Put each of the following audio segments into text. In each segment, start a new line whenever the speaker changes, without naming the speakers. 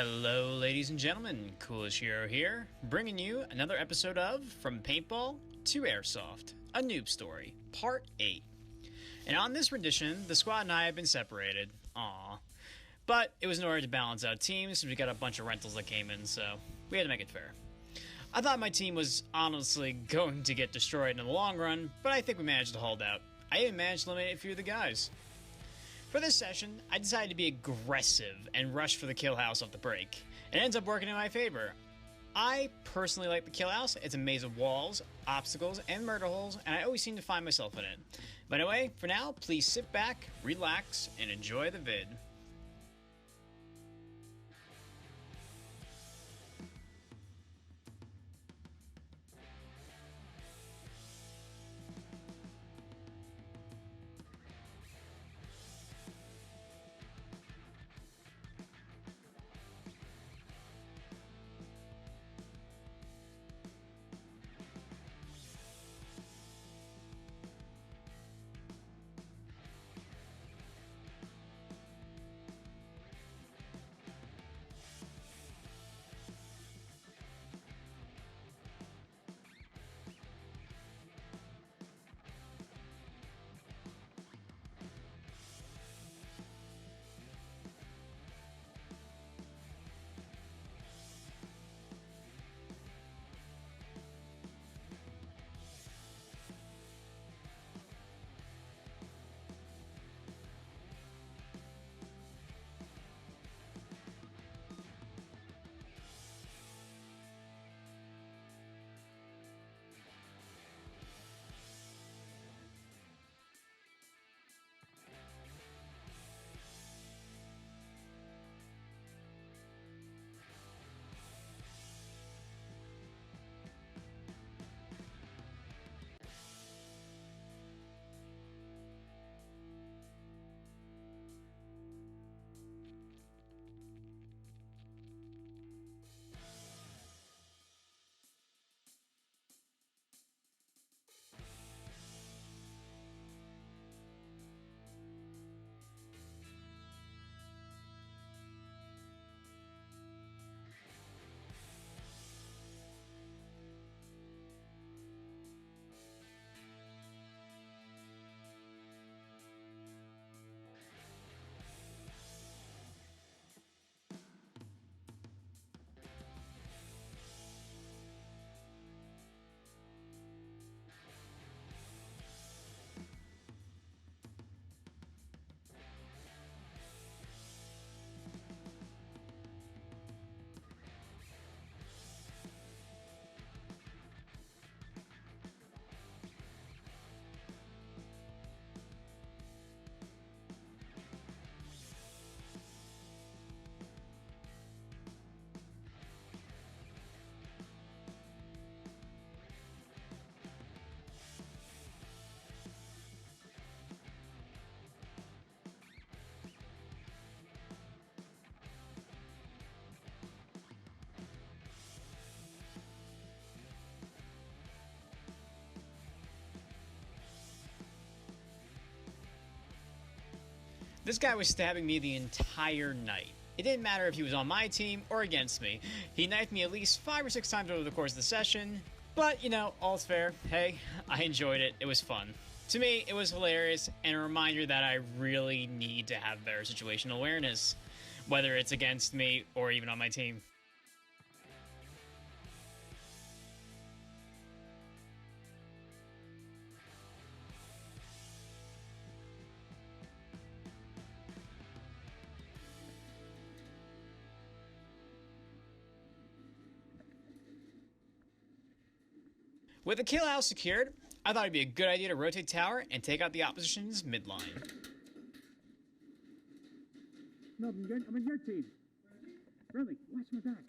Hello, ladies and gentlemen, Coolest Hero here, bringing you another episode of From Paintball to Airsoft, a Noob Story, Part 8. And on this rendition, the squad and I have been separated. Aww. But it was in order to balance out teams, so we got a bunch of rentals that came in, so we had to make it fair. I thought my team was honestly going to get destroyed in the long run, but I think we managed to hold out. I even managed to eliminate a few of the guys. For this session, I decided to be aggressive and rush for the Killhouse off the break. It ends up working in my favor. I personally like the Killhouse. It's a maze of walls, obstacles, and murder holes, and I always seem to find myself in it. But anyway, for now, please sit back, relax, and enjoy the vid. This guy was stabbing me the entire night. It didn't matter if he was on my team or against me. He knifed me at least 5 or 6 times over the course of the session. But, you know, all's fair. Hey, I enjoyed it. It was fun. To me, it was hilarious and a reminder that I really need to have better situational awareness, whether it's against me or even on my team. With the kill house secured, I thought it'd be a good idea to rotate tower and take out the opposition's midline.
No, I'm in your team. Really, watch my back.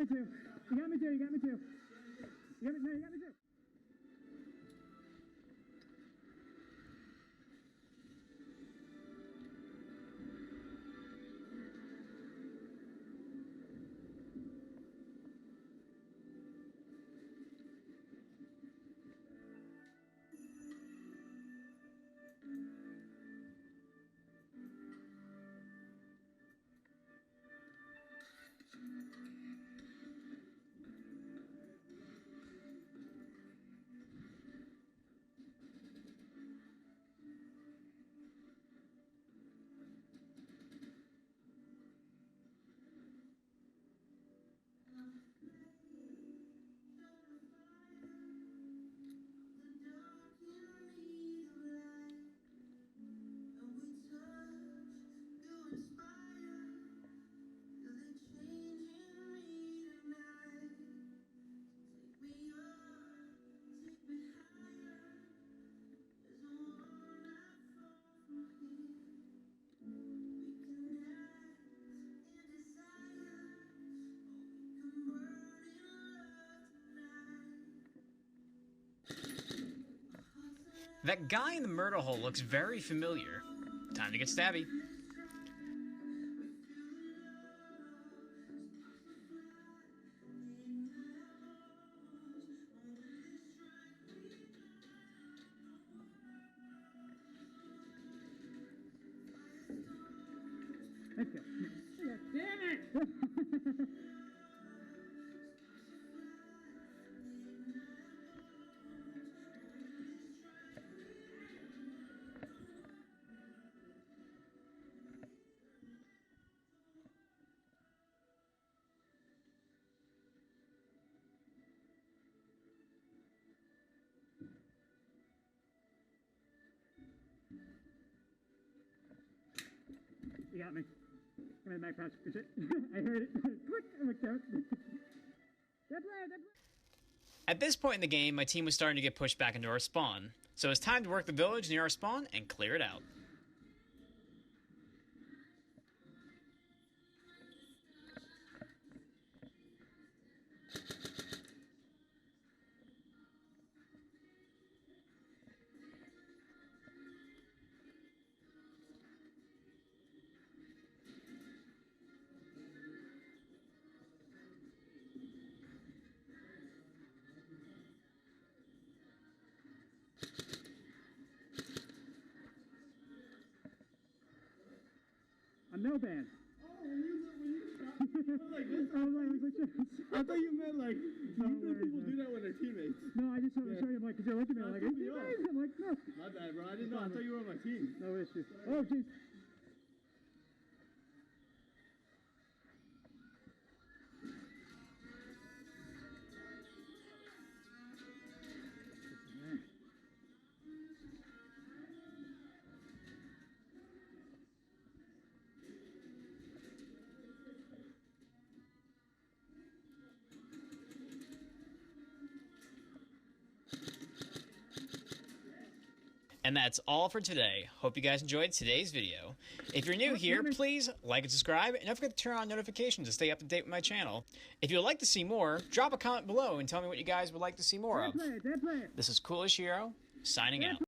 me too. You got me too. You got me too. You got me. No, you got me too.
That guy in the murder hole looks very familiar. Time to get stabby.
Let's go. Damn it! You got me. I'm in my pouch. I heard it. Quick! I looked out. That player.
At this point in the game, my team was starting to get pushed back into our spawn, so it's time to work the village near our spawn and clear it out.
I'm no band.
Oh, when you shot like this? I thought you meant like, people do that with their teammates.
No, I just wanted to show you, I'm like, because you're looking at me like, I'm like, no.
My bad, bro. I didn't know. I thought you were on my team.
No issue. Oh, jeez.
And that's all for today. Hope you guys enjoyed today's video. If you're new here, please like and subscribe, and don't forget to turn on notifications to stay up to date with my channel. If you would like to see more, drop a comment below and tell me what you guys would like to see more of.
Dead player.
This is Coolest Hero, signing out.